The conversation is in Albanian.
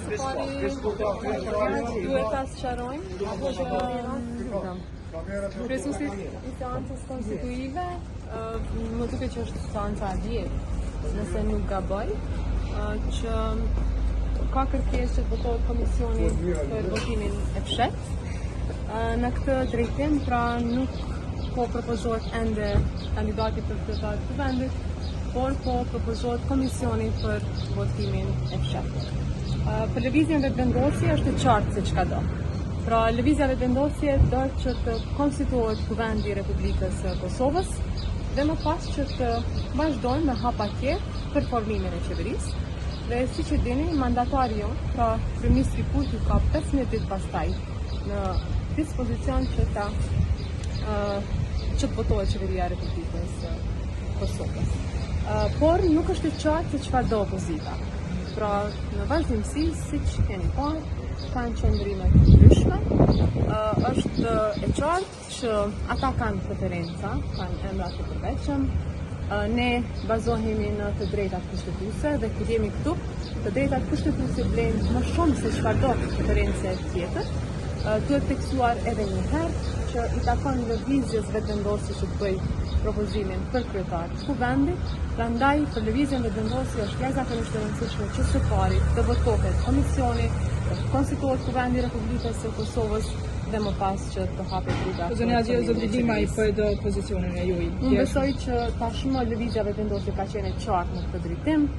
së pari duhet ta sqarojmë që kryesuesi i seancës konstituive më duket që është seanca e vjetë, nëse nuk gaboj, që ka kërkesë që të votohet komisioni për votimin e fshehtë. Në këtë drejtim, pra nuk po propozohet ende kandidati për kryetar të vendit, por po propozohet komisioni për votimin e fshehtë. Për lëvizjen vetëvendosje është e qartë se çka do. Pra lëvizja vetëvendosje do që të konstituohet kuvendi i Republikës së Kosovës dhe më pas që të vazhdojmë me hapa tjetër për formimin e qeverisë. Dhe siç e dini, mandatari jon, pra kryeministri Kurti ka 15 ditë pastaj në dispozicion që të votohet qeveria e Republikës së Kosovës. Por nuk është e qartë se çfarë do opozita. Pra në vazhdimsi, siç keni parë, kanë qëndrime të ndryshme. Është e qartë që ata kanë preferenca, kanë emra të përveçëm. Ne bazohemi në të drejtat kushtetuese dhe kur jemi këtu, të drejtat kushtetuese vlen më shumë se çfarë do preferencë tjetër. Duhet teksuar edhe një herë që i takon lëvizjes vetëvendosje që të bëj propozimin për kryetar të kuvendit. Prandaj për lëvizjen vetëvendosje është jashtëzakonisht e rëndësishme që së pari të votohet komisioni, të konstituohet kuvendi i Republikës së Kosovës dhe më pas që të hapet rruga. Zonja Zoti Limaj për do pozicionin e juaj. Unë besoj që tashmë lëvizja vetëvendosje ka qenë e qartë në këtë drejtim.